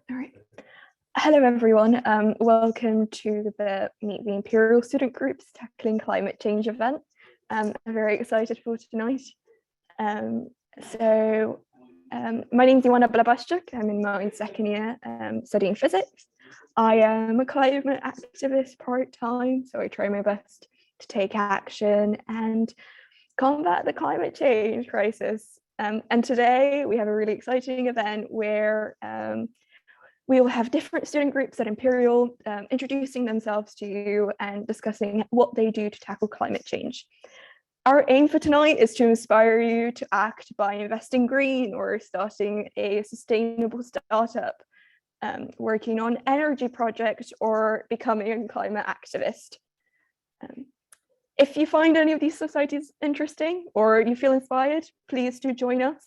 All right. Hello, everyone. Welcome to the Meet the Imperial Student Groups Tackling Climate Change event. I'm very excited for tonight. My name is Ioana Balabasciuc. I'm in my second year studying physics. I am a climate activist part-time, so I try my best to take action and combat the climate change crisis. And today we have a really exciting event where we will have different student groups at Imperial introducing themselves to you and discussing what they do to tackle climate change. Our aim for tonight is to inspire you to act by investing green or starting a sustainable startup, working on energy projects or becoming a climate activist. If you find any of these societies interesting or you feel inspired, please do join us.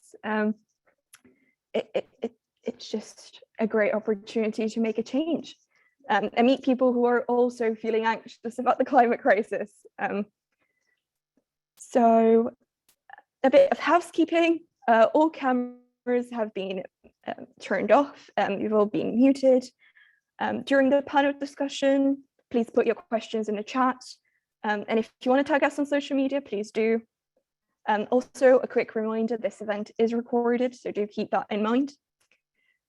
It's just a great opportunity to make a change and meet people who are also feeling anxious about the climate crisis. So a bit of housekeeping, all cameras have been turned off, you've all been muted. During the panel discussion, please put your questions in the chat. And if you want to tag us on social media, please do. Also, a quick reminder, this event is recorded, so do keep that in mind.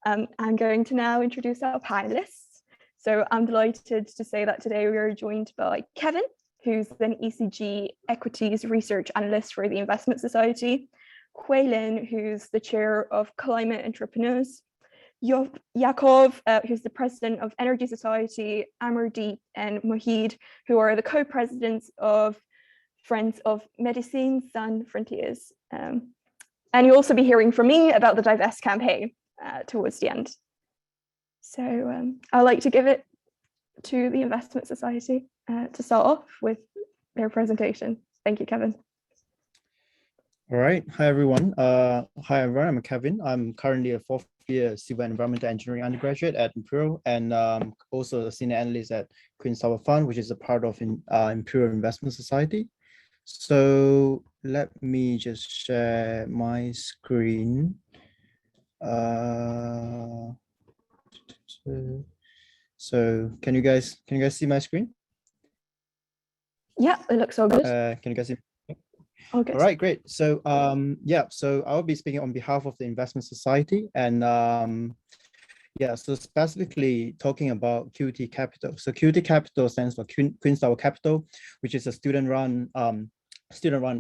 I'm going to now introduce our panelists. So I'm delighted to say that today we are joined by Kevin, who's an ESG Equities Research Analyst for the Investment Society, Quaylin, who's the Chair of Climate Entrepreneurs, Yakov, who's the President of Energy Society, Amardeep and Mohid, who are the co-presidents of Friends of Medicine Sans Frontiers. And you'll also be hearing from me about the Divest Campaign towards the end. So I'd like to give it to the Investment Society to start off with their presentation. Thank you, Kevin. All right. Hi, everyone. I'm Kevin. I'm currently a fourth year civil and environmental engineering undergraduate at Imperial and also a senior analyst at Queen's Tower Fund, which is a part of Imperial Investment Society. So let me just share my screen. So can you guys see my screen? Yeah, it looks all good. Can you guys see? Okay. All right, great. So yeah, so I'll be speaking on behalf of the Investment Society, and yeah, so specifically talking about QT Capital. So QT Capital stands for Queen's Tower Capital, which is a student-run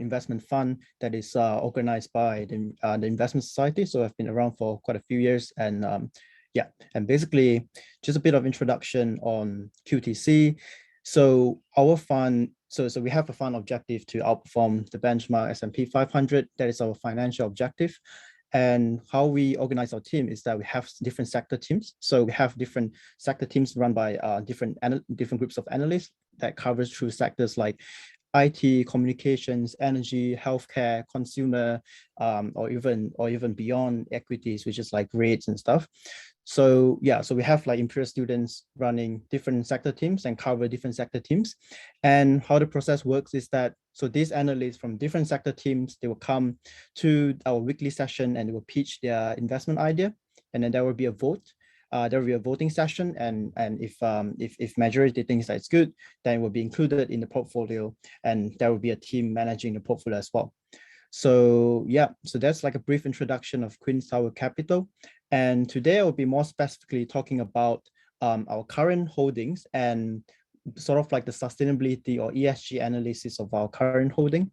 investment fund that is organized by the Investment Society. So I've been around for quite a few years, and yeah, and basically just a bit of introduction on QTC. So our fund, so we have a fund objective to outperform the benchmark S&P 500. That is our financial objective. And how we organize our team is that we have different sector teams. So we have different sector teams run by different groups of analysts that covers through sectors like IT, communications, energy, healthcare, consumer, or even beyond equities, which is like rates and stuff. So yeah, so we have like Imperial students running different sector teams and cover different sector teams. And how the process works is that, so these analysts from different sector teams, they will come to our weekly session and they will pitch their investment idea. And then there will be a vote. There will be a voting session, and if majority thinks that it's good, then it will be included in the portfolio, and there will be a team managing the portfolio as well. So yeah, so that's like a brief introduction of Queen's Tower Capital. And today I will be more specifically talking about our current holdings and sort of like the sustainability or ESG analysis of our current holding.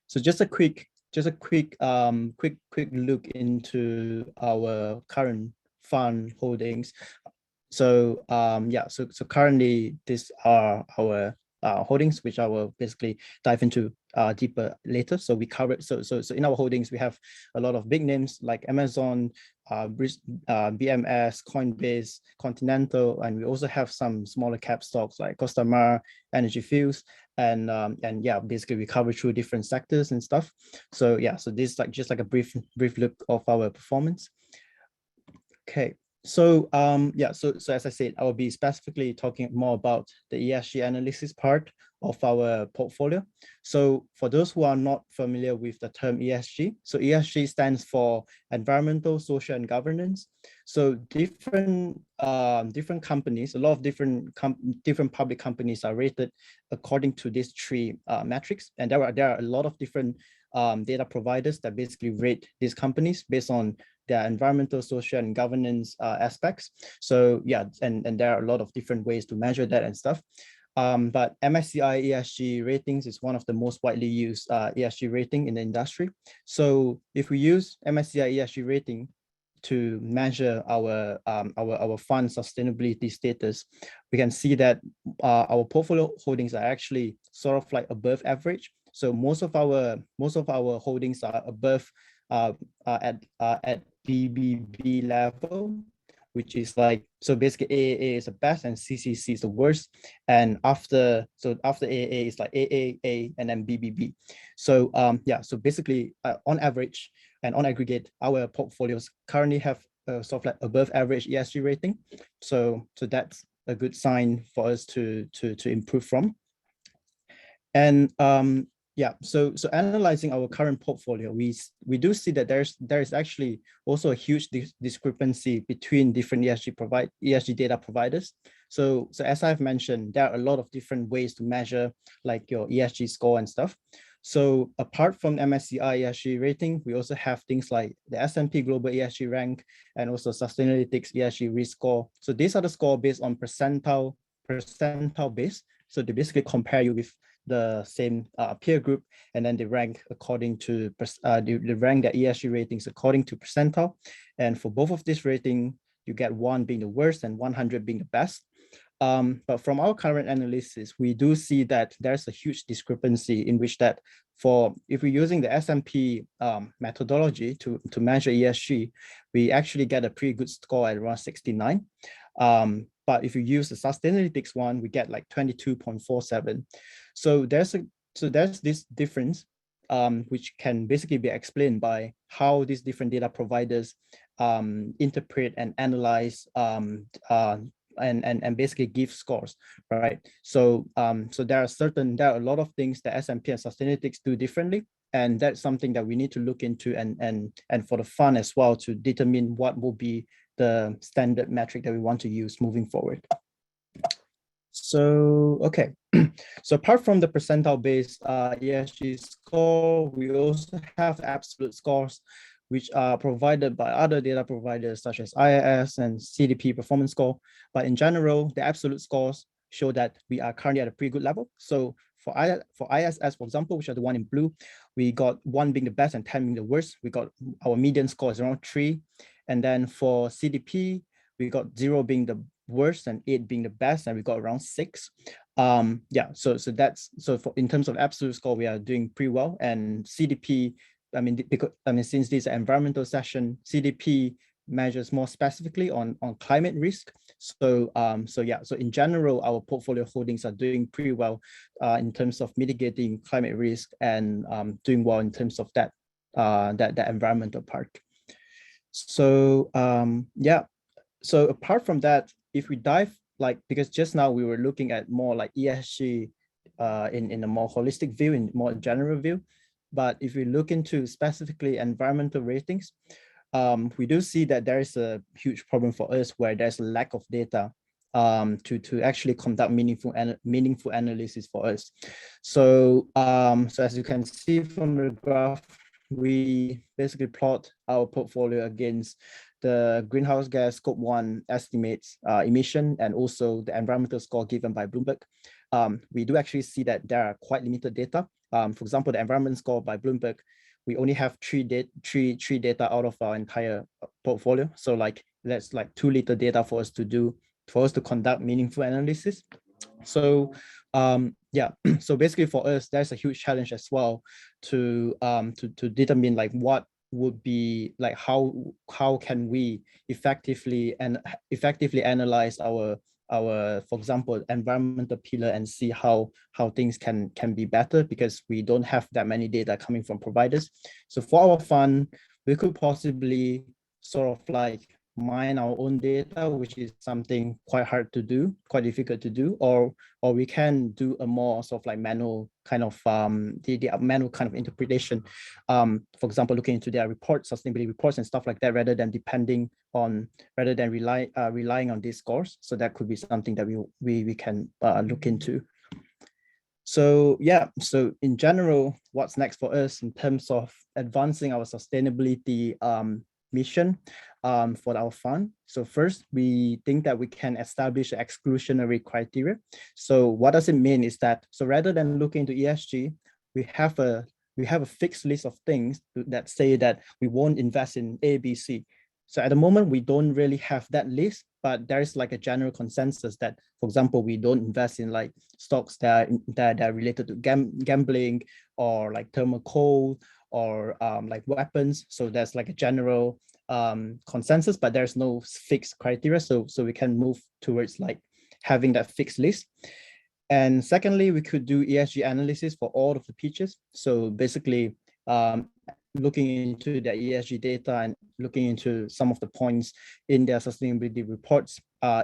So just a quick look into our current fund holdings. So yeah, so currently these are our holdings, which I will basically dive into deeper later. So we cover it. So in our holdings, we have a lot of big names like Amazon, BMS, Coinbase, Continental, and we also have some smaller cap stocks like Costamare, Energy Fuels, and yeah, basically we cover through different sectors and stuff. So yeah, so this is like just like a brief look of our performance. Okay, So as I said, I will be specifically talking more about the ESG analysis part of our portfolio. So for those who are not familiar with the term ESG, so ESG stands for environmental, social, and governance. So different companies, a lot of different public companies are rated according to these three metrics, and there are a lot of different data providers that basically rate these companies based on their environmental, social, and governance aspects. So yeah, and there are a lot of different ways to measure that and stuff. But MSCI ESG ratings is one of the most widely used ESG rating in the industry. So if we use MSCI ESG rating to measure our fund sustainability status, we can see that our portfolio holdings are actually sort of like above average. So most of our holdings are above at BBB level, which is like, so basically AAA is the best and CCC is the worst. And after AAA is like AAA and then BBB. So yeah, so basically on average and on aggregate, our portfolios currently have sort of like above average ESG rating. So that's a good sign for us to improve from. And yeah, so analyzing our current portfolio, we do see that there is actually also a huge discrepancy between different ESG data providers. So as I've mentioned, there are a lot of different ways to measure like your ESG score and stuff. So apart from MSCI ESG rating, we also have things like the Smp Global Esg Rank and also Sustainalytics ESG risk score. So these are the score based on percentile base. So they basically compare you with the same peer group, and then they rank according to they rank their ESG ratings according to percentile. And for both of these ratings, you get 1 being the worst and 100 being the best. But from our current analysis, we do see that there's a huge discrepancy in which that if we're using the Smp methodology to measure ESG, we actually get a pretty good score at around 69. But if you use the Sustainalytics one, we get like 22.47. So there's this difference, which can basically be explained by how these different data providers interpret and analyze and basically give scores, right? So there are a lot of things that Smp and Sustainalytics do differently, and that's something that we need to look into and for the fund as well to determine what will be the standard metric that we want to use moving forward. So okay, so apart from the percentile-based ESG score, we also have absolute scores, which are provided by other data providers such as IIS and CDP performance score. But in general, the absolute scores show that we are currently at a pretty good level. So for ISS, for example, which are the one in blue, we got 1 being the best and 10 being the worst. We got our median score is around 3. And then for CDP, we got 0 being the worst and 8 being the best, and we got around 6. Yeah, so in terms of absolute score, we are doing pretty well. And CDP, since this is an environmental session, CDP measures more specifically on climate risk. So yeah, so in general, our portfolio holdings are doing pretty well in terms of mitigating climate risk and doing well in terms of that environmental part. So yeah, so apart from that, if we dive because just now we were looking at more like ESG in a more holistic view, in more general view, but if we look into specifically environmental ratings, we do see that there is a huge problem for us where there's a lack of data to actually conduct meaningful analysis for us. So so as you can see from the graph, we basically plot our portfolio against the greenhouse gas scope 1 estimates emission and also the environmental score given by Bloomberg. We do actually see that there are quite limited data. For example, the environment score by Bloomberg, we only have three data out of our entire portfolio. So that's like too little data for us to conduct meaningful analysis. So yeah, so basically for us, there's a huge challenge as well to determine what would be how can we effectively analyze our for example environmental pillar and see how things can be better, because we don't have that many data coming from providers. So for our fund, we could possibly sort of mine our own data, which is something quite hard to do, quite difficult to do, or we can do a more sort of like manual kind of the manual kind of interpretation. For example, looking into their reports, sustainability reports and stuff like that, rather than relying on these scores. So that could be something that we can look into. So yeah, so in general, what's next for us in terms of advancing our sustainability mission for our fund? So first, we think that we can establish exclusionary criteria. So what does it mean is that, so rather than looking into ESG, we have a fixed list of things that say that we won't invest in A, B, C. So at the moment, we don't really have that list, but there's like a general consensus that, for example, we don't invest in like stocks that are related to gambling or like thermal coal or like weapons. So there's like a general consensus, but there's no fixed criteria. So we can move towards like having that fixed list. And secondly, we could do ESG analysis for all of the pitches. So basically, looking into their ESG data and looking into some of the points in their sustainability reports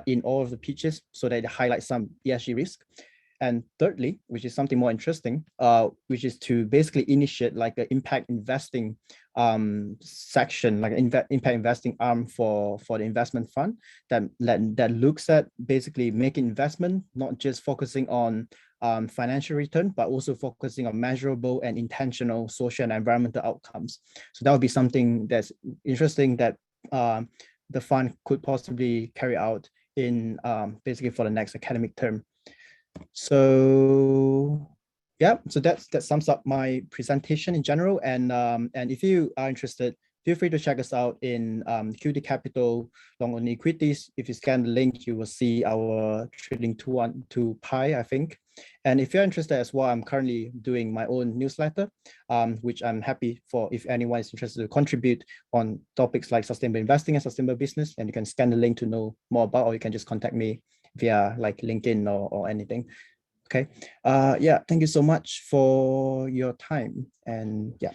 in all of the pitches, so that they highlight some ESG risk. And thirdly, which is something more interesting, which is to basically initiate like an impact investing section, like impact investing arm for the investment fund that looks at basically making investment, not just focusing on financial return, but also focusing on measurable and intentional social and environmental outcomes. So that would be something that's interesting that the fund could possibly carry out in basically for the next academic term. So yeah, so that sums up my presentation in general. And if you are interested, feel free to check us out in QT Capital long only equities. If you scan the link, you will see our trading 212 Pi, I think. And if you're interested as well, I'm currently doing my own newsletter, which I'm happy for if anyone is interested to contribute on topics like sustainable investing and sustainable business. And you can scan the link to know more about, or you can just contact me via like LinkedIn or anything. Okay. Yeah, thank you so much for your time. And yeah.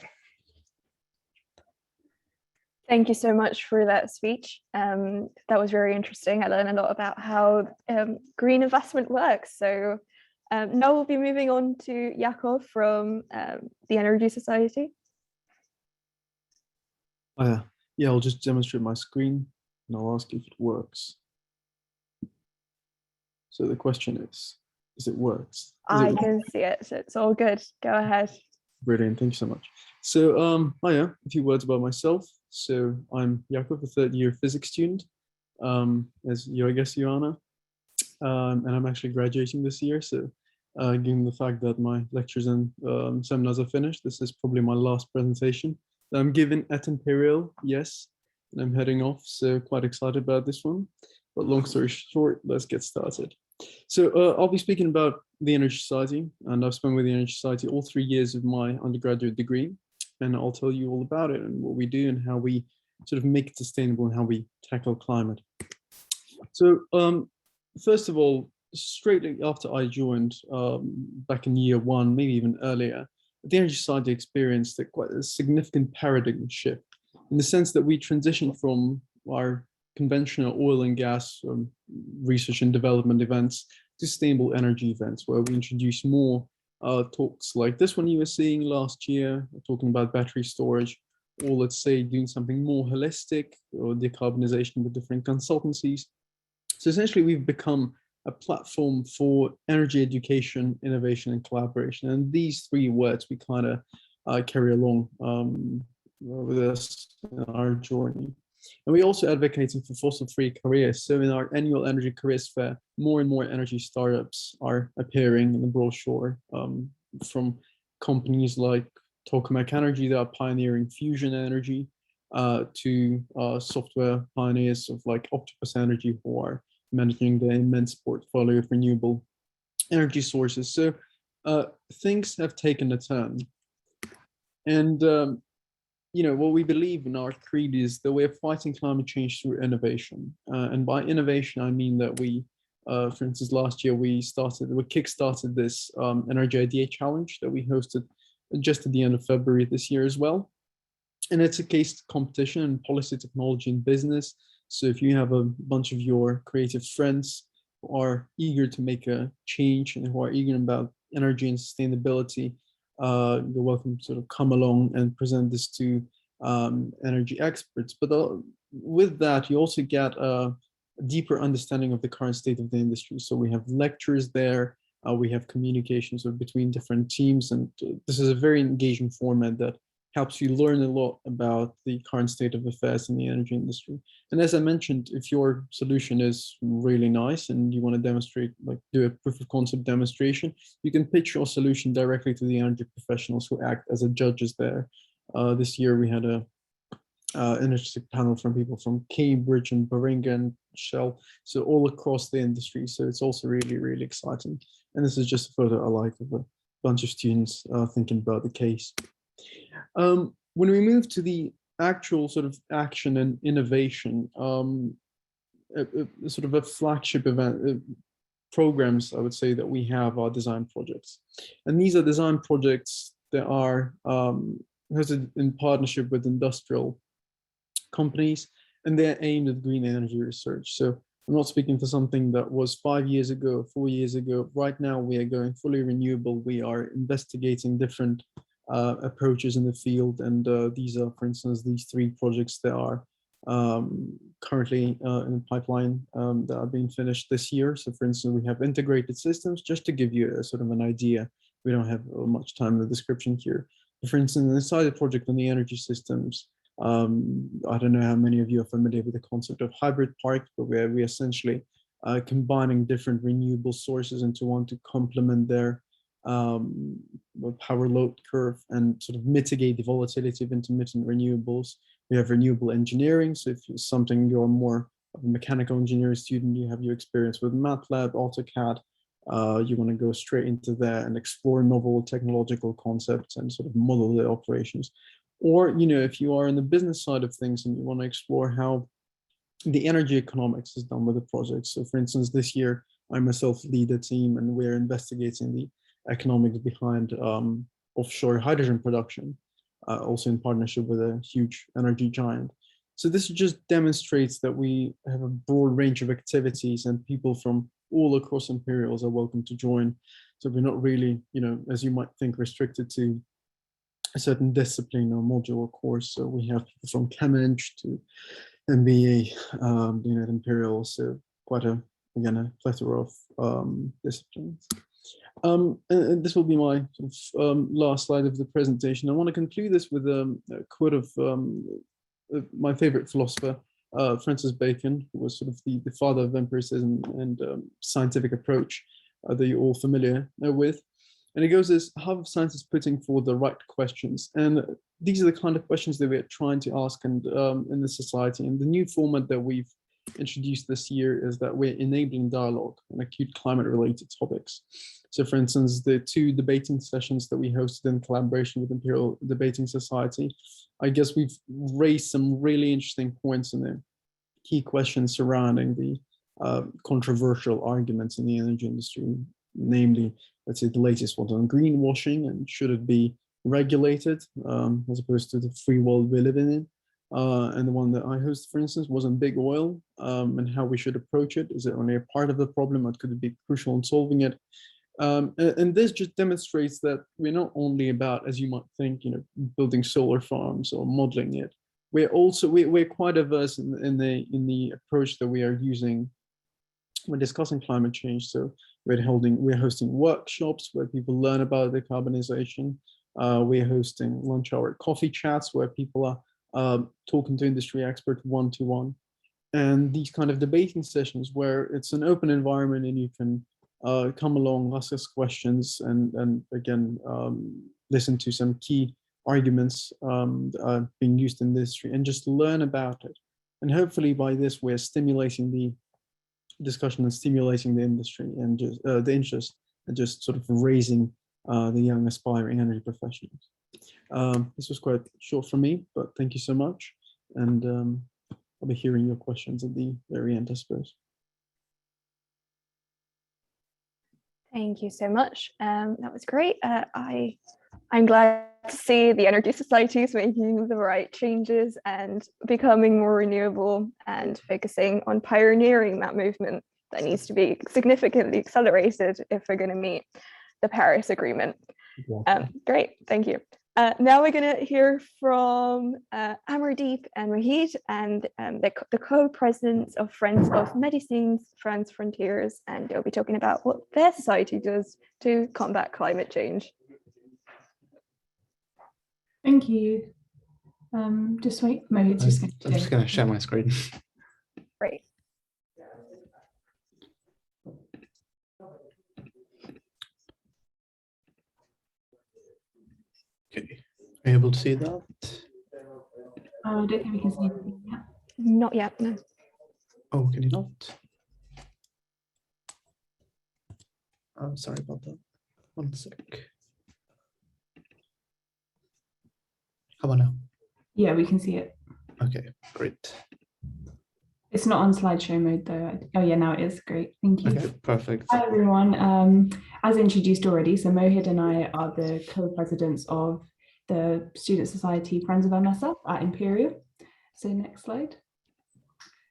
Thank you so much for that speech. That was very interesting. I learned a lot about how green investment works. So now we'll be moving on to Jakov from the Energy Society. Yeah, I'll just demonstrate my screen and I'll ask if it works. So the question is it works? I can see it, so it's all good. Go ahead. Brilliant, thank you so much. So a few words about myself. So I'm Jakov, a third-year physics student, as I guess Ioana, and I'm actually graduating this year. So given the fact that my lectures and seminars are finished, this is probably my last presentation that I'm given at Imperial, yes, and I'm heading off, so quite excited about this one. But long story short, let's get started. So I'll be speaking about the Energy Society, and I've spent with the Energy Society all 3 years of my undergraduate degree, and I'll tell you all about it and what we do and how we sort of make it sustainable and how we tackle climate. So first of all, straight after I joined back in year one, maybe even earlier, the Energy Society experienced quite a significant paradigm shift in the sense that we transitioned from our conventional oil and gas research and development events to sustainable energy events, where we introduce more talks like this one you were seeing last year, talking about battery storage, or let's say doing something more holistic, or decarbonization with different consultancies. So essentially we've become a platform for energy education, innovation, and collaboration. And these three words we kind of carry along with us in our journey. And we also advocating for fossil-free careers. So in our annual energy careers fair, more and more energy startups are appearing in the brochure, from companies like Tokamak Energy that are pioneering fusion energy, to software pioneers of like Octopus Energy, who are managing the immense portfolio of renewable energy sources. So things have taken a turn. And what we believe in our creed is that we're fighting climate change through innovation. And by innovation, I mean that we, for instance, last year we kickstarted this Energy Idea Challenge that we hosted just at the end of February this year as well. And it's a case competition in policy, technology, and business. So if you have a bunch of your creative friends who are eager to make a change and who are eager about energy and sustainability, you're welcome to sort of come along and present this to energy experts. But with that, you also get a deeper understanding of the current state of the industry. So we have lectures there, we have communications between different teams, and this is a very engaging format that helps you learn a lot about the current state of affairs in the energy industry. And as I mentioned, if your solution is really nice and you want to demonstrate, like do a proof of concept demonstration, you can pitch your solution directly to the energy professionals who act as judges there. This year we had a interesting panel from people from Cambridge and Baringa and Shell, so all across the industry. So it's also really, really exciting. And this is just a photo I like of a bunch of students thinking about the case. When we move to the actual sort of action and innovation, sort of a flagship event, programs, I would say, that we have are design projects. And these are design projects that are hosted in partnership with industrial companies, and they're aimed at green energy research. So I'm not speaking for something that was 5 years ago, 4 years ago. Right now, we are going fully renewable. We are investigating different approaches in the field. And these are, for instance, these 3 projects that are currently in the pipeline that are being finished this year. So for instance, we have integrated systems, just to give you a sort of an idea. We don't have much time in the description here. But for instance, inside the project on the energy systems, I don't know how many of you are familiar with the concept of hybrid parks, but where we essentially combining different renewable sources into one to complement their power load curve and sort of mitigate the volatility of intermittent renewables. We have renewable engineering. So if it's something you're more of a mechanical engineering student, you have your experience with MATLAB, AutoCAD, you want to go straight into there and explore novel technological concepts and sort of model the operations. Or, you know, if you are in the business side of things and you want to explore how the energy economics is done with the project. So for instance, this year, I myself lead a team and we're investigating the economics behind offshore hydrogen production, also in partnership with a huge energy giant. So this just demonstrates that we have a broad range of activities and people from all across Imperials are welcome to join. So we're not really, you know, as you might think, restricted to a certain discipline or module or course. So we have people from Cambridge to MBA, at Imperial, so quite a plethora of disciplines. And this will be my sort of, last slide of the presentation. I want to conclude this with a quote of my favorite philosopher, Francis Bacon, who was sort of the father of empiricism and scientific approach that you're all familiar with. And it goes as, how have scientists putting forward the right questions? And these are the kind of questions that we're trying to ask and in the society. And the new format that we've introduced this year is that we're enabling dialogue on acute climate-related topics. So for instance, the 2 debating sessions that we hosted in collaboration with Imperial Debating Society, I guess we've raised some really interesting points in there, key questions surrounding the controversial arguments in the energy industry, namely, let's say the latest one on greenwashing and should it be regulated as opposed to the free world we live in. And the one that I hosted, for instance, was on big oil and how we should approach it. Is it only a part of the problem or could it be crucial in solving it? And this just demonstrates that we're not only about, as you might think, you know, building solar farms or modeling it. We're also, we're quite diverse in the approach that we are using when discussing climate change. So we're hosting workshops where people learn about decarbonization. We're hosting lunch hour coffee chats where people are talking to industry experts one-to-one. And these kind of debating sessions where it's an open environment and you can come along, ask us questions, and again, listen to some key arguments that are being used in the industry and just learn about it. And hopefully by this, we're stimulating the discussion and stimulating the industry and just the interest and just sort of raising the young aspiring energy professionals. This was quite short for me, but thank you so much. And I'll be hearing your questions at the very end, I suppose. Thank you so much. That was great. I'm glad to see the energy societies making the right changes and becoming more renewable and focusing on pioneering that movement that needs to be significantly accelerated if we're going to meet the Paris Agreement. Great, thank you. Now we're going to hear from Amardeep and Rahid, and the co-presidents of Friends of Medicines, France Frontiers, and they'll be talking about what their society does to combat climate change. Thank you. Just wait, Mohit's just going to I'm just going to share my screen. Great. Okay, are you able to see that? I don't think we can see anything yet. Not yet, no. Oh, can you not? Oh, sorry about that. One sec. How about now? Yeah, we can see it. Okay, great. It's not on slideshow mode though. Oh yeah, now it is. Great, thank you. Okay, perfect. Hi everyone. As introduced already, so Mohit and I are the co-presidents of the Student Society Friends of MSF at Imperial. So next slide.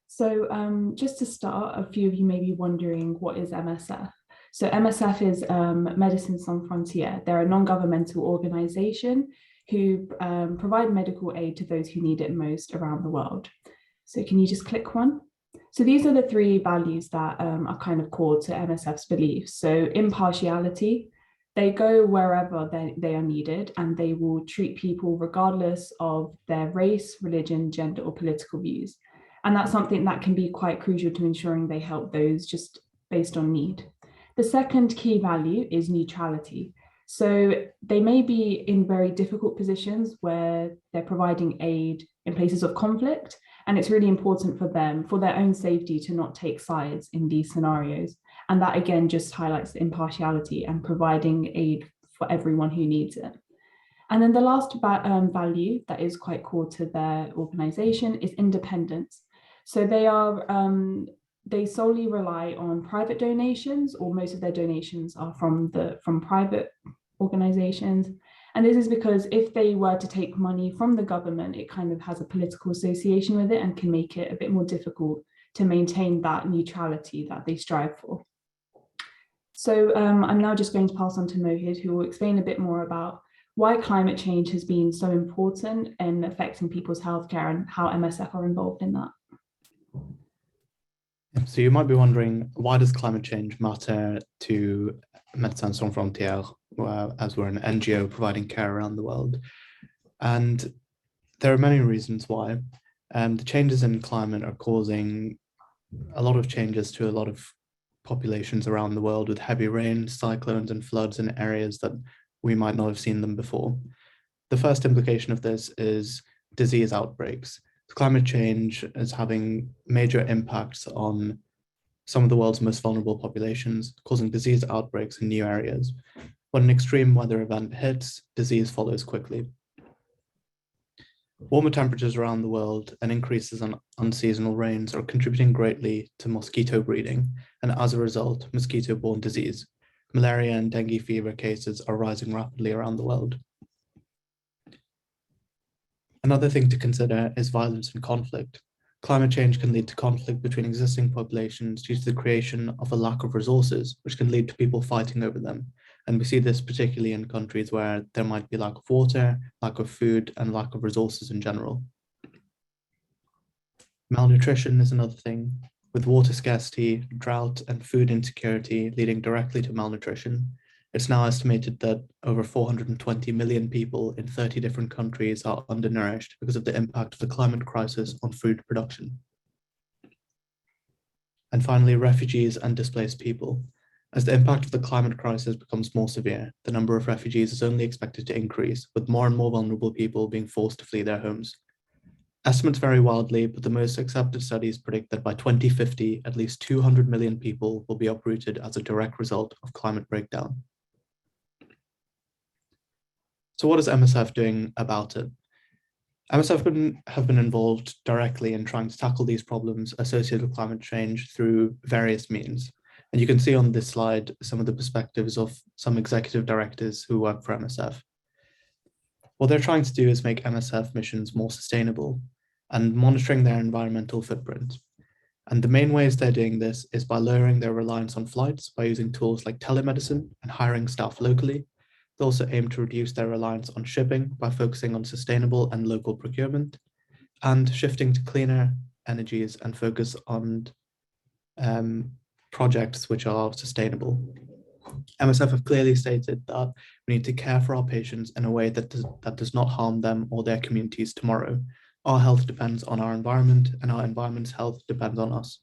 So just to start, a few of you may be wondering, what is MSF? So MSF is Médecins Sans Frontières. They're a non-governmental organization who provide medical aid to those who need it most around the world. So can you just click one? So these are the three values that are kind of core to MSF's beliefs. So impartiality, they go wherever they are needed, and they will treat people regardless of their race, religion, gender, or political views. And that's something that can be quite crucial to ensuring they help those just based on need. The second key value is neutrality. So they may be in very difficult positions where they're providing aid in places of conflict, and it's really important for them, for their own safety, to not take sides in these scenarios. And that again just highlights the impartiality and providing aid for everyone who needs it. And then the last value that is quite core to their organization is independence. So they solely rely on private donations, or most of their donations are from private organizations. And this is because if they were to take money from the government, it kind of has a political association with it and can make it a bit more difficult to maintain that neutrality that they strive for. So I'm now just going to pass on to Mohit, who will explain a bit more about why climate change has been so important in affecting people's healthcare and how MSF are involved in that. So you might be wondering, why does climate change matter to Médecins Sans Frontières, as we're an NGO providing care around the world? And there are many reasons why. The changes in climate are causing a lot of changes to a lot of populations around the world, with heavy rain, cyclones, and floods in areas that we might not have seen them before. The first implication of this is disease outbreaks. Climate change is having major impacts on some of the world's most vulnerable populations, causing disease outbreaks in new areas. When an extreme weather event hits, disease follows quickly. Warmer temperatures around the world and increases in unseasonal rains are contributing greatly to mosquito breeding, and as a result, mosquito-borne disease. Malaria and dengue fever cases are rising rapidly around the world. Another thing to consider is violence and conflict. Climate change can lead to conflict between existing populations due to the creation of a lack of resources, which can lead to people fighting over them. And we see this particularly in countries where there might be lack of water, lack of food, and lack of resources in general. Malnutrition is another thing, with water scarcity, drought, and food insecurity leading directly to malnutrition. It's now estimated that over 420 million people in 30 different countries are undernourished because of the impact of the climate crisis on food production. And finally, refugees and displaced people. As the impact of the climate crisis becomes more severe, the number of refugees is only expected to increase, with more and more vulnerable people being forced to flee their homes. Estimates vary wildly, but the most accepted studies predict that by 2050, at least 200 million people will be uprooted as a direct result of climate breakdown. So what is MSF doing about it? MSF have been involved directly in trying to tackle these problems associated with climate change through various means. And you can see on this slide some of the perspectives of some executive directors who work for MSF. What they're trying to do is make MSF missions more sustainable and monitoring their environmental footprint. And the main ways they're doing this is by lowering their reliance on flights by using tools like telemedicine and hiring staff locally. They also aim to reduce their reliance on shipping by focusing on sustainable and local procurement and shifting to cleaner energies and focus on projects which are sustainable. MSF have clearly stated that we need to care for our patients in a way that does not harm them or their communities tomorrow. Our health depends on our environment, and our environment's health depends on us.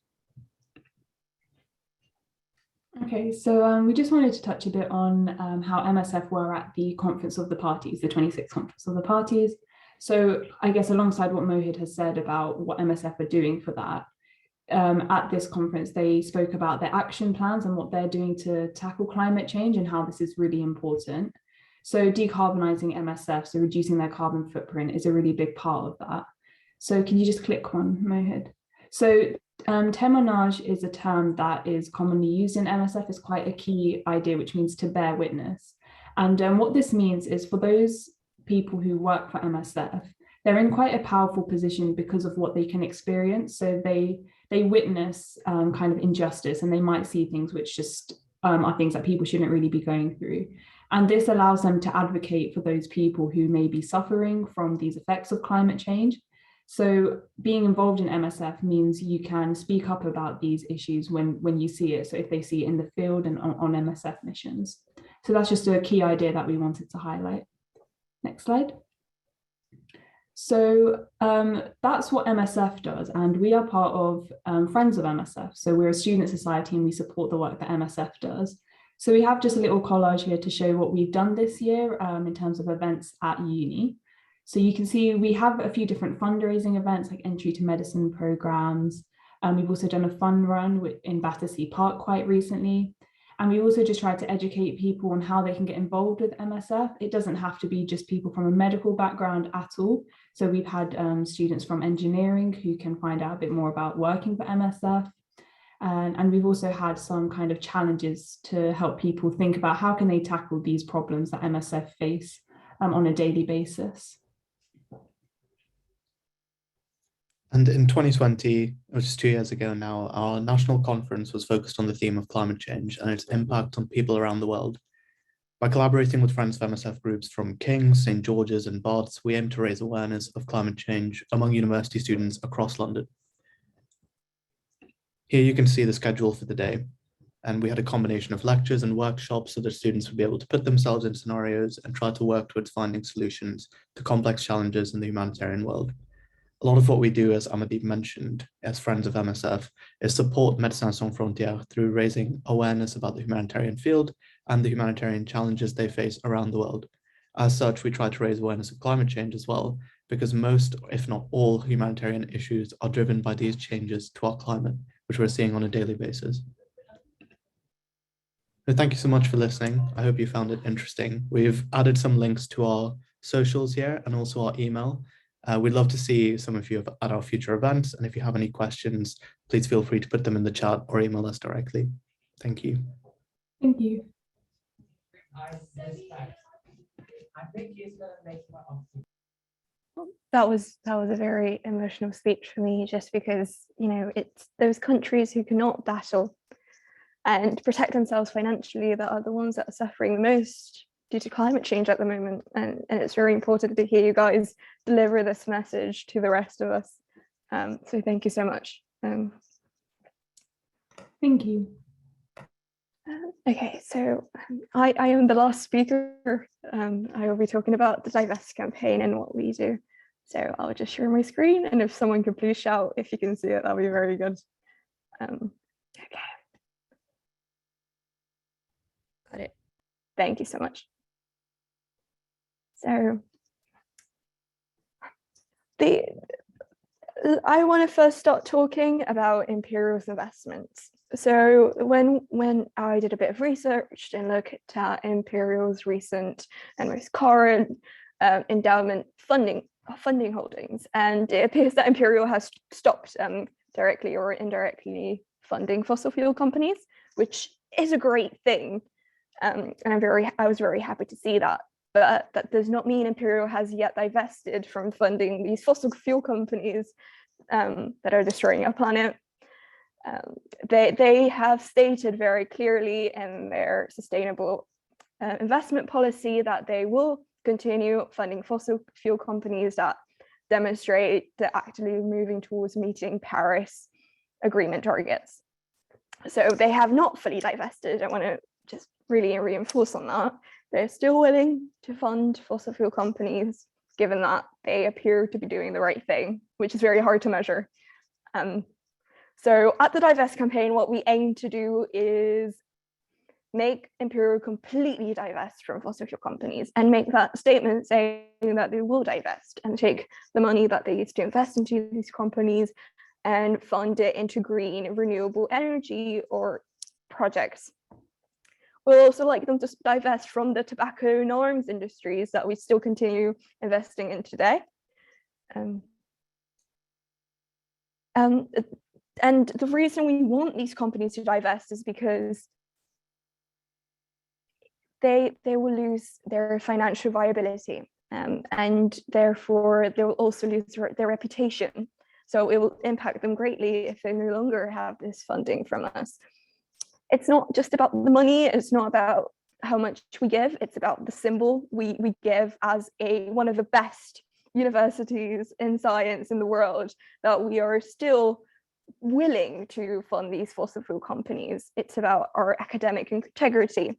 Okay, so we just wanted to touch a bit on how MSF were at the Conference of the Parties, the 26th Conference of the Parties. So I guess alongside what Mohit has said about what MSF are doing for that, at this conference, they spoke about their action plans and what they're doing to tackle climate change and how this is really important. So decarbonising MSF, so reducing their carbon footprint, is a really big part of that. So can you just click one, Mohit? So témoignage is a term that is commonly used in MSF. It's quite a key idea, which means to bear witness. And what this means is for those people who work for MSF, they're in quite a powerful position because of what they can experience. So they witness kind of injustice, and they might see things which just are things that people shouldn't really be going through. And this allows them to advocate for those people who may be suffering from these effects of climate change. So being involved in MSF means you can speak up about these issues when you see it. So if they see it in the field and on MSF missions. So that's just a key idea that we wanted to highlight. Next slide. So that's what MSF does, and we are part of Friends of MSF. So we're a student society and we support the work that MSF does. So we have just a little collage here to show what we've done this year in terms of events at uni. So you can see we have a few different fundraising events like entry to medicine programs. We've also done a fun run in Battersea Park quite recently. And we also just tried to educate people on how they can get involved with MSF. It doesn't have to be just people from a medical background at all. So we've had students from engineering who can find out a bit more about working for MSF. And we've also had some kind of challenges to help people think about how can they tackle these problems that MSF face on a daily basis. And in 2020, which is 2 years ago now, our national conference was focused on the theme of climate change and its impact on people around the world. By collaborating with Friends of MSF groups from King's, St. George's and Barts, we aim to raise awareness of climate change among university students across London. Here you can see the schedule for the day. And we had a combination of lectures and workshops so that students would be able to put themselves in scenarios and try to work towards finding solutions to complex challenges in the humanitarian world. A lot of what we do, as Amadip mentioned, as Friends of MSF, is support Médecins Sans Frontières through raising awareness about the humanitarian field and the humanitarian challenges they face around the world. As such, we try to raise awareness of climate change as well, because most, if not all, humanitarian issues are driven by these changes to our climate, which we're seeing on a daily basis. So thank you so much for listening. I hope you found it interesting. We've added some links to our socials here and also our email. We'd love to see some of you at our future events. And if you have any questions, please feel free to put them in the chat or email us directly. Thank you. Thank you. That was a very emotional speech for me, just because, you know, it's those countries who cannot battle and protect themselves financially that are the ones that are suffering the most due to climate change at the moment. And it's very important to hear you guys deliver this message to the rest of us. So thank you so much. Thank you. Okay, so I am the last speaker. I will be talking about the Divest campaign and what we do. So I'll just share my screen, and if someone could please shout if you can see it, that'll be very good. Okay. Got it. Thank you so much. So I want to first start talking about Imperial's investments. So when I did a bit of research and looked at Imperial's recent and most current endowment funding holdings, and it appears that Imperial has stopped directly or indirectly funding fossil fuel companies, which is a great thing. And I was very happy to see that. but that does not mean Imperial has yet divested from funding these fossil fuel companies that are destroying our planet. They have stated very clearly in their sustainable investment policy that they will continue funding fossil fuel companies that demonstrate they're actively moving towards meeting Paris Agreement targets. So they have not fully divested. I want to just really reinforce on that. They're still willing to fund fossil fuel companies, given that they appear to be doing the right thing, which is very hard to measure. So at the Divest campaign, what we aim to do is make Imperial completely divest from fossil fuel companies and make that statement saying that they will divest and take the money that they used to invest into these companies and fund it into green renewable energy or projects. We'll also like them to divest from the tobacco and arms industries that we still continue investing in today. And the reason we want these companies to divest is because they will lose their financial viability, and therefore they will also lose their reputation. So it will impact them greatly if they no longer have this funding from us. It's not just about the money, it's not about how much we give, it's about the symbol we give as one of the best universities in science in the world, that we are still willing to fund these fossil fuel companies. It's about our academic integrity.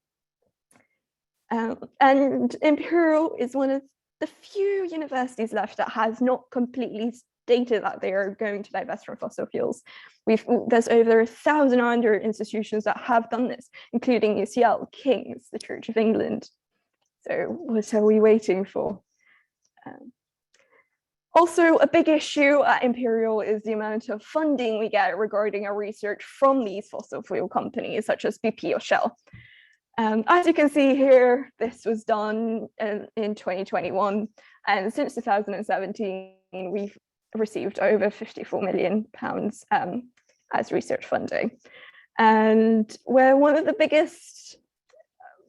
And Imperial is one of the few universities left that has not completely stated that they are going to divest from fossil fuels. There's over 1,100 institutions that have done this, including UCL, King's, the Church of England. So what are we waiting for? Also, a big issue at Imperial is the amount of funding we get regarding our research from these fossil fuel companies, such as BP or Shell. As you can see here, this was done in 2021, and since 2017, we've received over £54 million as research funding. And we're one of the biggest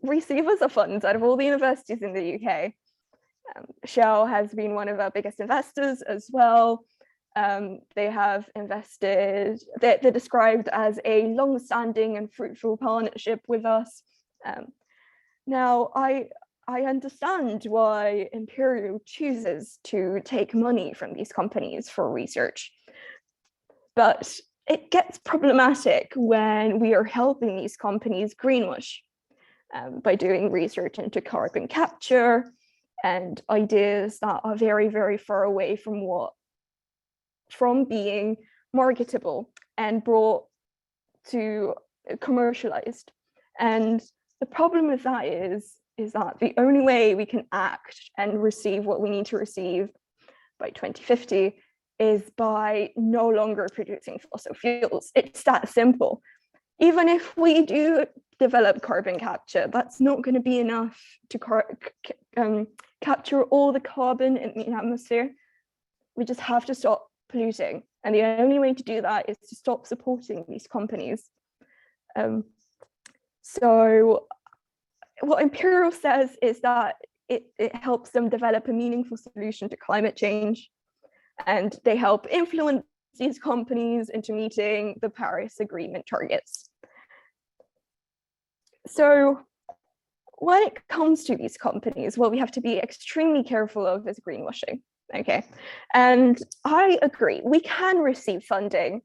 receivers of funds out of all the universities in the UK. Shell has been one of our biggest investors as well. They have invested, they're described as a long-standing and fruitful partnership with us. Now, I understand why Imperial chooses to take money from these companies for research, but it gets problematic when we are helping these companies greenwash by doing research into carbon capture and ideas that are very, very far away from being marketable and brought to commercialized. And the problem with that is that the only way we can act and receive what we need to receive by 2050 is by no longer producing fossil fuels. It's that simple. Even if we do develop carbon capture, that's not going to be enough to capture all the carbon in the atmosphere. We just have to stop polluting. And the only way to do that is to stop supporting these companies. So what Imperial says is that it helps them develop a meaningful solution to climate change, and they help influence these companies into meeting the Paris Agreement targets. So when it comes to these companies, what we have to be extremely careful of is greenwashing. Okay, and I agree, we can receive funding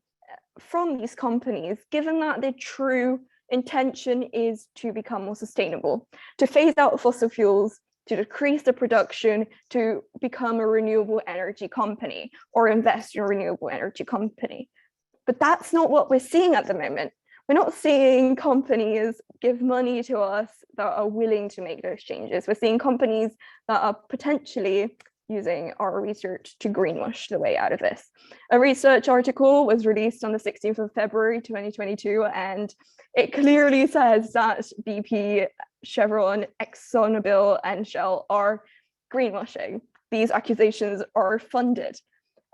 from these companies, given that the true intention is to become more sustainable, to phase out fossil fuels, to decrease the production, to become a renewable energy company or invest in a renewable energy company. But that's not what we're seeing at the moment. We're not seeing companies give money to us that are willing to make those changes. We're seeing companies that are potentially using our research to greenwash the way out of this. A research article was released on the 16th of February, 2022, and it clearly says that BP, Chevron, ExxonMobil, and Shell are greenwashing. These accusations are funded.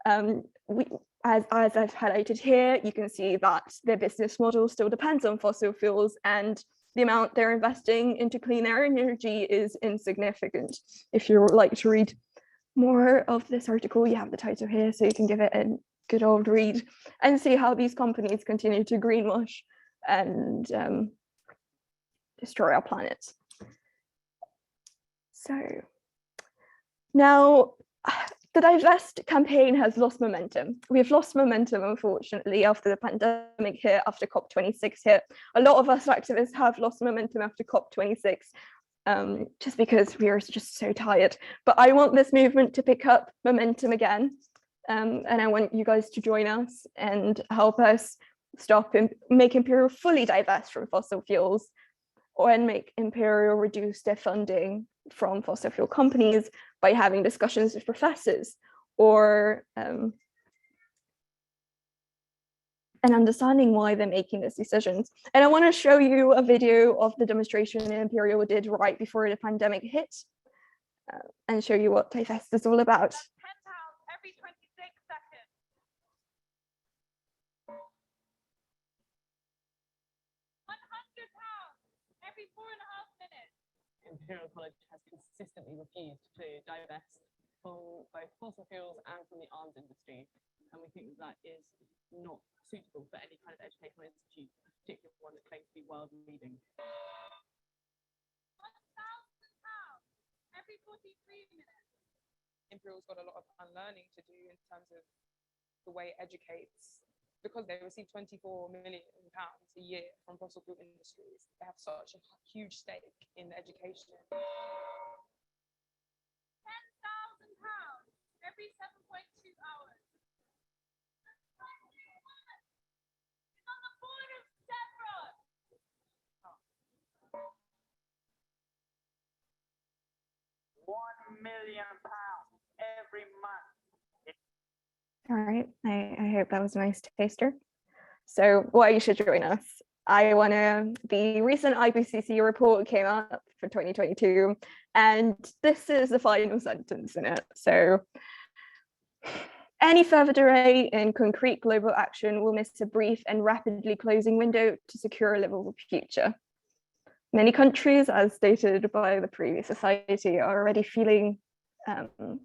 As I've highlighted here, you can see that their business model still depends on fossil fuels, and the amount they're investing into clean air energy is insignificant. If you would like to read more of this article, you have the title here, so you can give it a good old read and see how these companies continue to greenwash and destroy our planet. So now the Divest campaign has lost momentum. We've lost momentum, unfortunately, after the pandemic hit, after COP26 hit. A lot of us activists have lost momentum after COP26, just because we are just so tired. But I want this movement to pick up momentum again. And I want you guys to join us and help us stop and make Imperial fully divest from fossil fuels, and make Imperial reduce their funding from fossil fuel companies by having discussions with professors, or and understanding why they're making these decisions. And I want to show you a video of the demonstration Imperial did right before the pandemic hit, and show you what Divest is all about. Every 26 seconds. £100 every 4.5 minutes. Imperial College has consistently refused to divest from both fossil fuels and from the arms industry, and we think that is not suitable for any kind of educational institute, particularly one that claims to be world leading. £1,000 every 43 minutes. Imperial's got a lot of unlearning to do in terms of the way it educates, because they receive £24 million a year from fossil fuel industries. They have such a huge stake in education. £10,000 every 7.2 hours. It's on the board of Chevron. £1 million every month. All right, I hope that was a nice taster. So why you should join us. Ioana, the recent IPCC report came up for 2022, and this is the final sentence in it. So any further delay in concrete global action will miss a brief and rapidly closing window to secure a livable future. Many countries, as stated by the previous society, are already feeling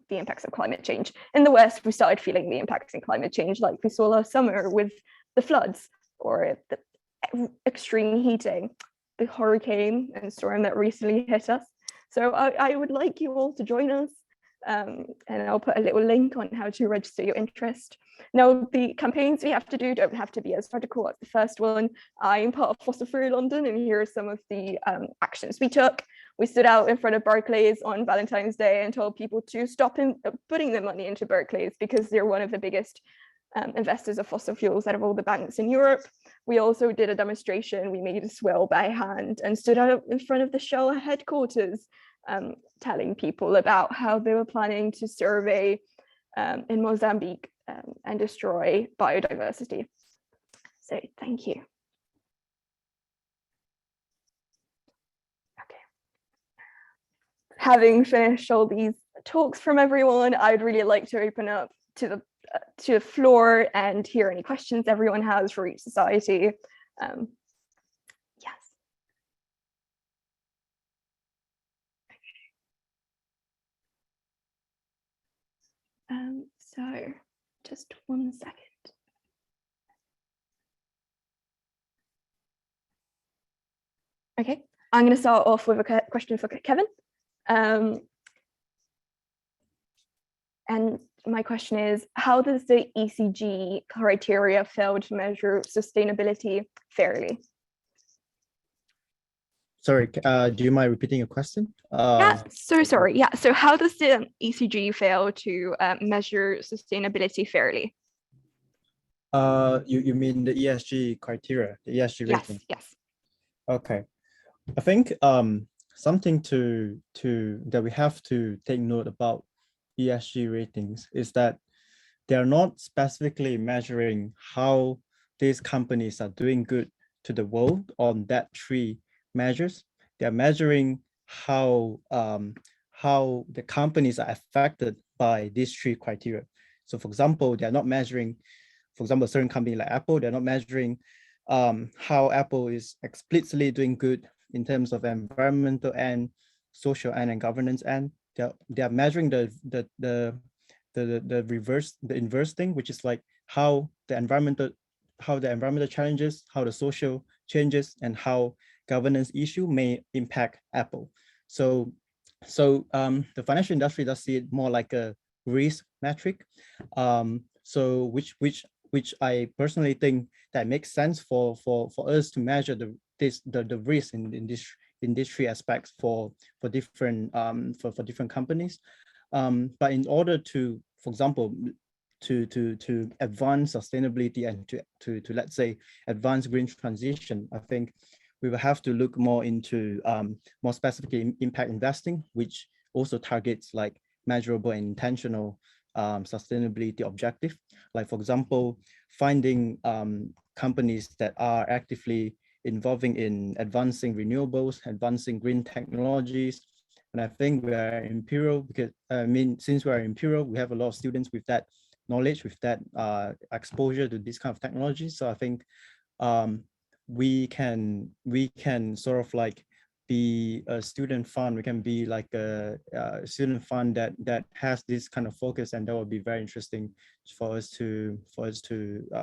the impacts of climate change. In the West, we started feeling the impacts of climate change, like we saw last summer with the floods or the extreme heating, the hurricane and storm that recently hit us. So I would like you all to join us, and I'll put a little link on how to register your interest. Now, the campaigns we have to do don't have to be as radical as the first one. I'm part of Fossil Free London, and here are some of the actions we took. We stood out in front of Barclays on Valentine's Day and told people to stop putting their money into Barclays because they're one of the biggest investors of fossil fuels out of all the banks in Europe. We also did a demonstration. We made a swill by hand and stood out in front of the Shell headquarters, telling people about how they were planning to survey in Mozambique and destroy biodiversity. So thank you. Okay. Having finished all these talks from everyone, I'd really like to open up to the floor and hear any questions everyone has for each society. Yes. So just 1 second. Okay, I'm going to start off with a question for Kevin. And my question is, how does the ESG criteria fail to measure sustainability fairly? Sorry, do you mind repeating your question? Yeah, so sorry. Yeah, so how does the ESG fail to measure sustainability fairly? You mean the ESG criteria, the ESG rating? Yes. Okay, I think something that we have to take note about ESG ratings is that they are not specifically measuring how these companies are doing good to the world on that three measures. They are measuring how the companies are affected by these three criteria. So for example, they are not measuring, for example, a certain company like Apple, they're not measuring how Apple is explicitly doing good in terms of environmental and social and governance, and they are measuring the inverse thing, which is like how the environmental challenges, how the social changes, and how governance issue may impact Apple. So the financial industry does see it more like a risk metric. So which I personally think that makes sense for us to measure the risk in these three aspects for different companies. But in order to, for example, to advance sustainability and to let's say advance green transition, I think we will have to look more into more specifically impact investing, which also targets like measurable and intentional sustainability objective. Like, for example, finding companies that are actively involving in advancing renewables, advancing green technologies. And I think we are Imperial because, since we are Imperial, we have a lot of students with that knowledge, with that exposure to this kind of technology. So I think we can sort of like be a student fund. We can be like a student fund that has this kind of focus, and that would be very interesting for us to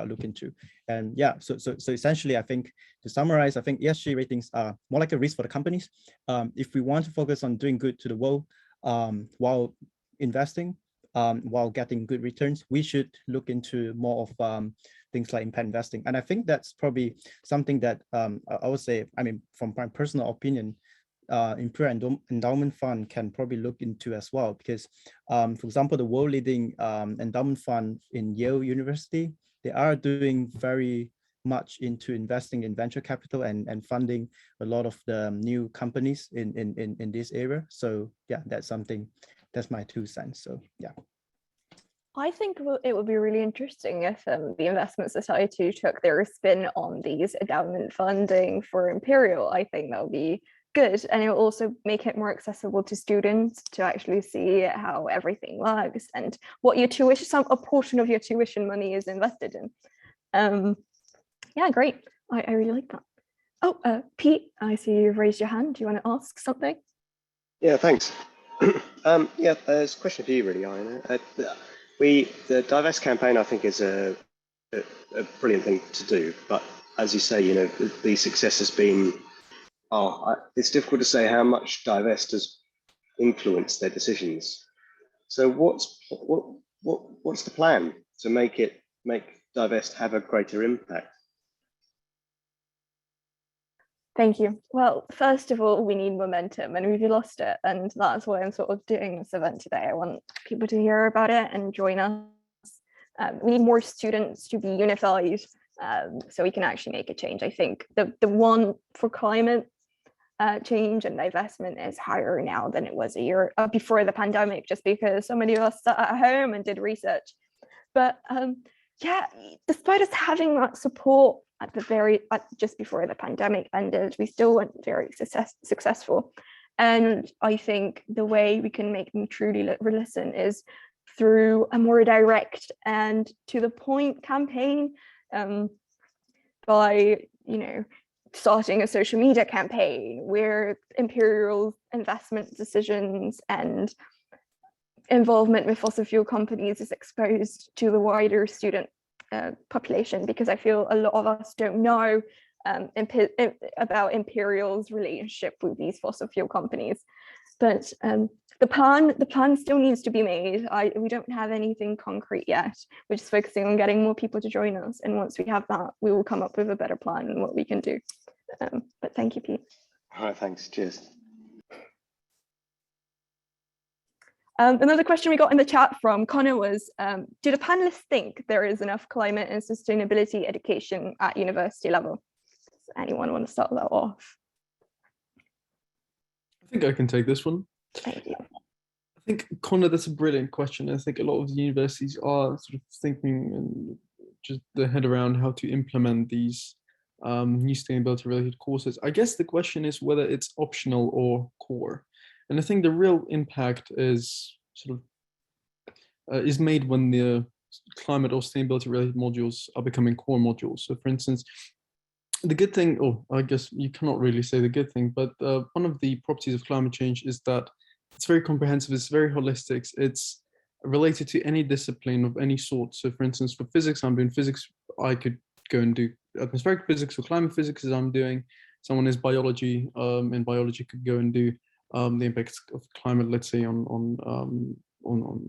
look into. And yeah, so essentially, I think to summarize, I think ESG ratings are more like a risk for the companies. If we want to focus on doing good to the world while investing, while getting good returns, we should look into more of things like impact investing. And I think that's probably something that I would say, I mean, from my personal opinion, Imperial Endowment Fund can probably look into as well, because for example, the world leading endowment fund in Yale University, they are doing very much into investing in venture capital and funding a lot of the new companies in this area. So yeah, that's something, that's my 2 cents. So yeah. I think it would be really interesting if the Investment Society took their spin on these endowment funding for Imperial. I think that would be good, and it will also make it more accessible to students to actually see how everything works and what your tuition, a portion of your tuition money is invested in. Yeah, great. I really like that. Oh, Pete, I see you've raised your hand. Do you want to ask something? Yeah, thanks. Yeah, there's a question for you really, Ioana. The Divest campaign, I think, is a brilliant thing to do. But as you say, you know, the success has been, it's difficult to say how much Divest has influenced their decisions. So what's the plan to make Divest have a greater impact? Thank you. Well, first of all, we need momentum, and we've lost it, and that's why I'm sort of doing this event today. I want people to hear about it and join us. We need more students to be unified, so we can actually make a change. I think the one for climate change and divestment is higher now than it was a year before the pandemic, just because so many of us sat at home and did research. But yeah, despite us having that support just before the pandemic ended, we still weren't very successful. And I think the way we can make them truly listen is through a more direct and to the point campaign, by, you know, starting a social media campaign where Imperial's investment decisions and involvement with fossil fuel companies is exposed to the wider student population, because I feel a lot of us don't know about Imperial's relationship with these fossil fuel companies. But the plan still needs to be made. We don't have anything concrete yet. We're just focusing on getting more people to join us, and once we have that, we will come up with a better plan and what we can do. But thank you, Pete. All right, thanks. Cheers. Another question we got in the chat from Connor was, do the panelists think there is enough climate and sustainability education at university level? Does anyone want to start that off? I think I can take this one. Thank you. I think, Connor, that's a brilliant question. I think a lot of the universities are sort of thinking and just their head around how to implement these new sustainability related courses. I guess the question is whether it's optional or core. And I think the real impact is sort of is made when the climate or sustainability related modules are becoming core modules. So for instance, the good thing, or I guess you cannot really say the good thing, but one of the properties of climate change is that it's very comprehensive, it's very holistic, it's related to any discipline of any sort. So for instance, for physics, I'm doing physics, I could go and do atmospheric physics or climate physics as I'm doing. Someone is biology, in biology could go and do the impacts of climate, let's say on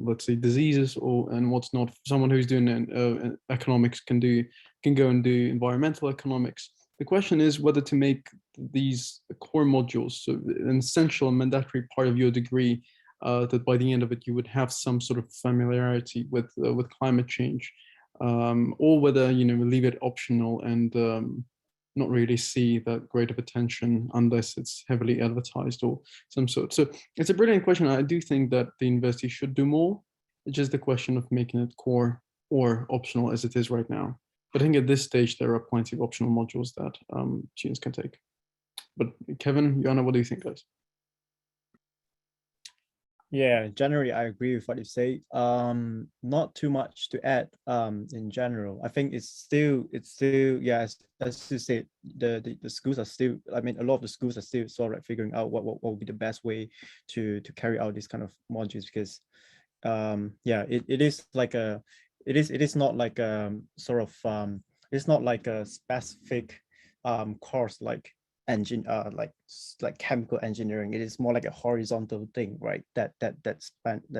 let's say diseases or and what's not. Someone who's doing economics can go and do environmental economics. The question is whether to make these core modules, so an essential and mandatory part of your degree, that by the end of it you would have some sort of familiarity with climate change, or whether we leave it optional and not really see that great of attention unless it's heavily advertised or some sort. So it's a brilliant question. I do think that the university should do more. It's just a question of making it core or optional as it is right now. But I think at this stage, there are plenty of optional modules that students can take. But Kevin, Ioana, what do you think, guys? Yeah, generally I agree with what you say. Not too much to add in general. I think it's still yeah, as you said, the schools are still, I mean, a lot of the schools are still sort of like figuring out what would be the best way to carry out these kind of modules, because yeah, it is like a it is not like sort of it's not like a specific course like like chemical engineering. It is more like a horizontal thing, right? That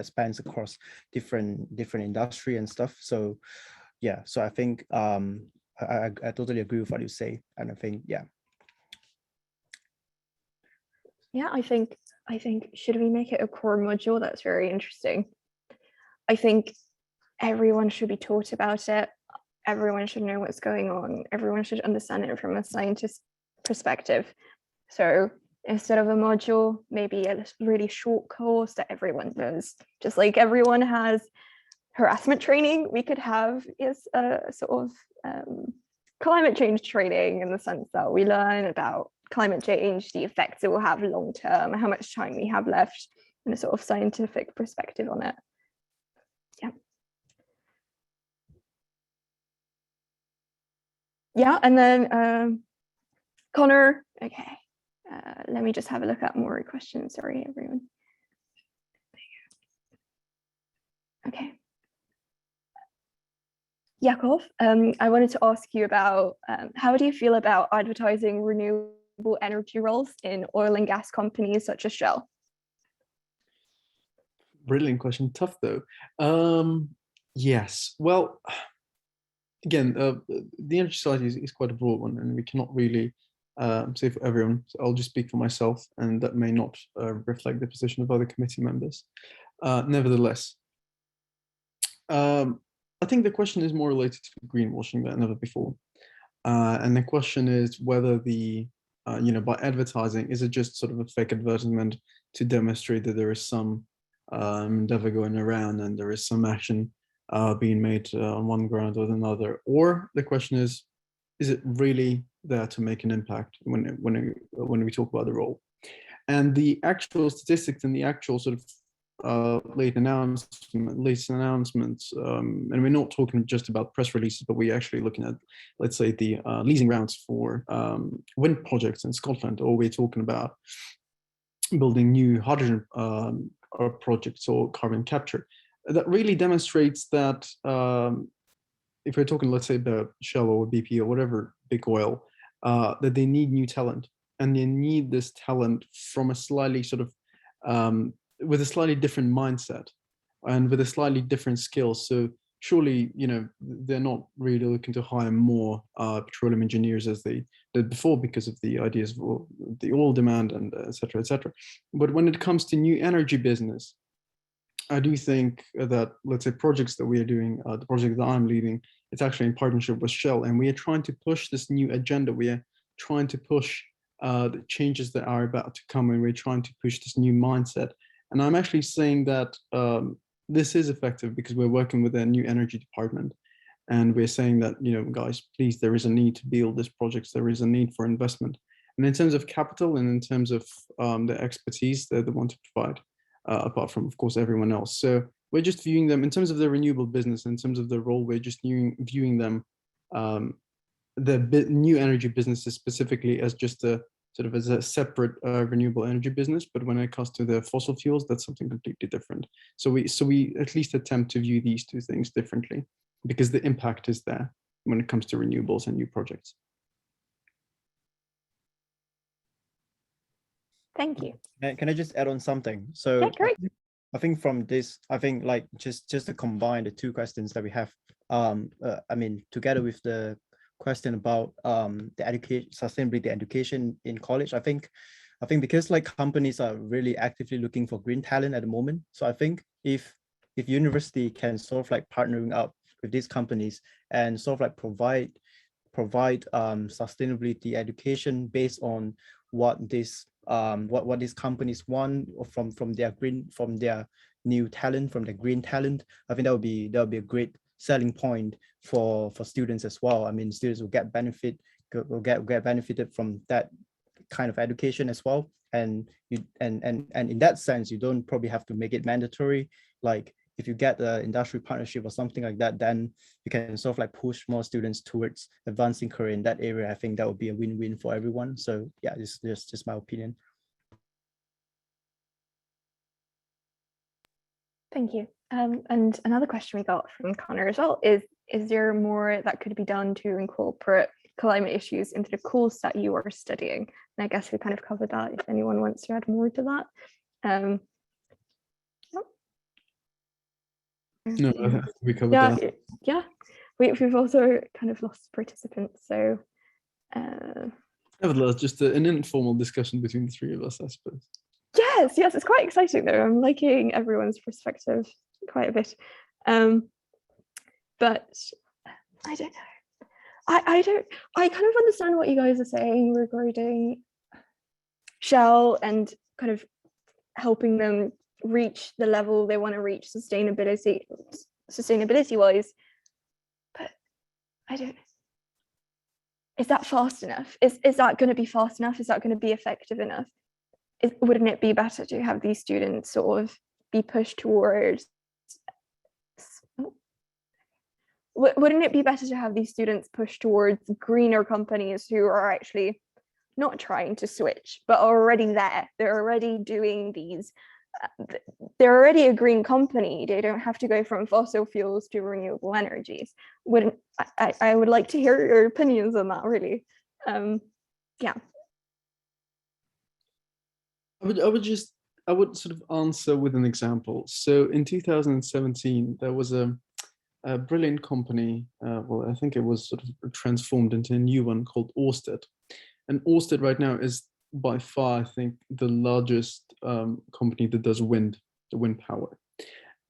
spans across different industry and stuff. So yeah, so I think I totally agree with what you say, and I think yeah, I think should we make it a core module? That's very interesting. I think everyone should be taught about it. Everyone should know what's going on. Everyone should understand it from a scientist perspective. So instead of a module, maybe a really short course that everyone does. Just like everyone has harassment training, we could have is a sort of climate change training, in the sense that we learn about climate change, the effects it will have long term, how much time we have left, and a sort of scientific perspective on it. Yeah, and then Connor, okay. Let me just have a look at more questions. Sorry, everyone. Okay. Yakov, I wanted to ask you about how do you feel about advertising renewable energy roles in oil and gas companies such as Shell? Brilliant question. Tough though. Yes. Well, again, the energy society is quite a broad one, and we cannot really say for everyone. So I'll just speak for myself, and that may not reflect the position of other committee members. Nevertheless, I think the question is more related to greenwashing than ever before. And the question is whether the, by advertising, is it just sort of a fake advertisement to demonstrate that there is some endeavor going around and there is some action being made on one ground or another? Or the question is it really there to make an impact when we talk about the role? And the actual statistics and the actual sort of latest announcements, and we're not talking just about press releases, but we're actually looking at, let's say, the leasing rounds for wind projects in Scotland, or we're talking about building new hydrogen projects or carbon capture. That really demonstrates that if we're talking, let's say, about Shell or BP or whatever big oil, that they need new talent, and they need this talent from a slightly sort of with a slightly different mindset and with a slightly different skills. So surely, they're not really looking to hire more petroleum engineers as they did before because of the ideas of the oil demand and et cetera, et cetera. But when it comes to new energy business, I do think that, let's say, projects that we are doing, the project that I'm leading, it's actually in partnership with Shell, and we are trying to push this new agenda. We are trying to push the changes that are about to come, and we're trying to push this new mindset. And I'm actually saying that this is effective because we're working with a new energy department, and we're saying that, guys, please, there is a need to build these projects. There is a need for investment. And in terms of capital and in terms of the expertise, they're the one to provide, apart from, of course, everyone else. So we're just viewing them in terms of the renewable business, in terms of the role, we're just viewing them new energy businesses specifically as just a sort of as a separate renewable energy business, but when it comes to the fossil fuels, that's something completely different. So we at least attempt to view these two things differently, because the impact is there when it comes to renewables and new projects. Thank you. Can I just add on something? So Yeah, great. I think from this, I think like just to combine the two questions that we have, I mean, together with the question about the education, sustainability education in college, I think because like companies are really actively looking for green talent at the moment. So I think if university can sort of like partnering up with these companies and sort of like provide sustainability education based on what this what these companies want from their new talent, from their green talent, I think that would be a great selling point for students as well. I mean, students will get benefited from that kind of education as well. And in that sense, you don't probably have to make it mandatory. Like if you get the industry partnership or something like that, then you can sort of like push more students towards advancing career in that area. I think that would be a win-win for everyone. So yeah, this is just my opinion. Thank you. And another question we got from Connor as well is there more that could be done to incorporate climate issues into the course that you are studying? And I guess we kind of covered that, if anyone wants to add more to that. No, I think we covered that. Yeah, we've also kind of lost participants, so Nevertheless, just an informal discussion between the three of us, I suppose. Yes, it's quite exciting though. I'm liking everyone's perspective quite a bit. But I don't know. I kind of understand what you guys are saying regarding Shell and kind of helping them reach the level they want to reach sustainability wise. But I don't know. Is that fast enough? Is that going to be fast enough? Is that going to be effective enough? Wouldn't it be better to have these students sort of be pushed towards, wouldn't it be better to have these students pushed towards greener companies who are actually not trying to switch, but are already there? They're already doing these, they're already a green company. They don't have to go from fossil fuels to renewable energies. I would like to hear your opinions on that, really. Yeah. I would sort of answer with an example. So in 2017, there was a brilliant company. Well, I think it was sort of transformed into a new one called Ørsted. And Ørsted right now is by far, I think, the largest company that does wind power.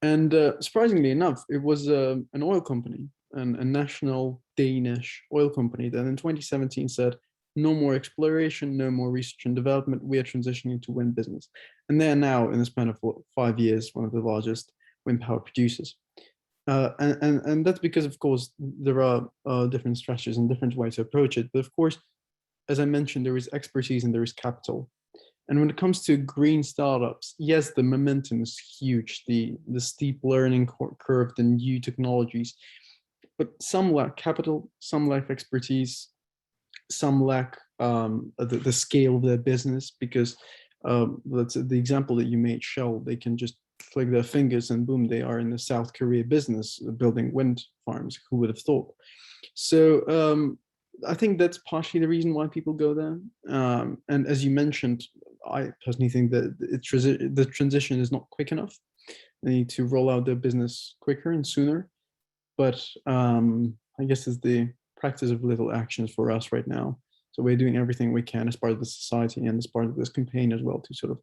And surprisingly enough, it was an oil company, a national Danish oil company that in 2017 said, no more exploration, no more research and development. We are transitioning to wind business. And they are now, in the span of 5 years, one of the largest wind power producers. And that's because, of course, there are different strategies and different ways to approach it. But of course, as I mentioned, there is expertise and there is capital. And when it comes to green startups, yes, the momentum is huge, the steep learning curve, the new technologies, but some lack capital, some lack expertise, some lack the scale of their business, because let's say the example that you made, Shell, they can just click their fingers and boom, they are in the South Korea business building wind farms. Who would have thought? So I think that's partially the reason why people go there. And as you mentioned, I personally think that the transition is not quick enough. They need to roll out their business quicker and sooner. But I guess it's the practice of little actions for us right now. So we're doing everything we can as part of the society and as part of this campaign as well to sort of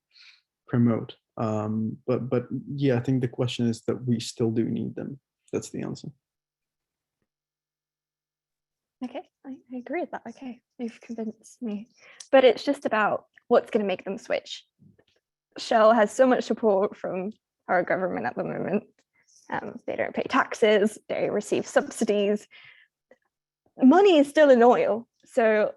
promote. But yeah, I think the question is that we still do need them. That's the answer. Okay, I agree with that. Okay, you've convinced me. But it's just about what's going to make them switch. Shell has so much support from our government at the moment. They don't pay taxes, they receive subsidies. Money is still in oil, so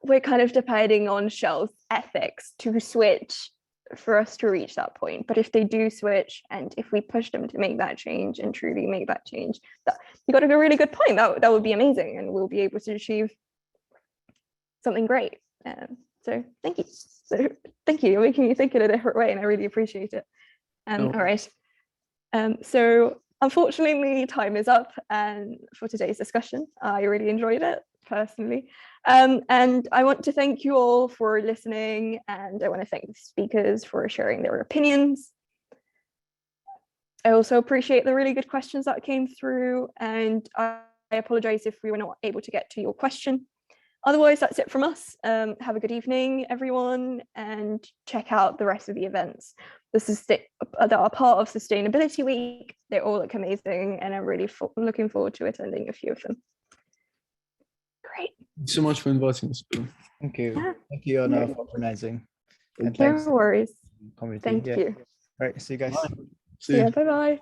we're kind of depending on Shell's ethics to switch for us to reach that point. But if they do switch, and if we push them to make that change and truly make that change, that you got a really good point. That would be amazing, and we'll be able to achieve something great. So thank you. So thank you. You're making me think in a different way, and I really appreciate it. All right. So unfortunately, time is up for today's discussion. I really enjoyed it personally. And I want to thank you all for listening, and I want to thank the speakers for sharing their opinions. I also appreciate the really good questions that came through, and I apologize if we were not able to get to your question. Otherwise, that's it from us. Have a good evening, everyone, and check out the rest of the events that are part of Sustainability Week. They all look amazing, and I'm really looking forward to attending a few of them. Great. Thanks so much for inviting us, Bill. Thank you. Yeah. Thank you, Ioana, for organizing. And No thanks to worries. the community. Thank you. All right, see you guys. Bye. See ya. Bye-bye.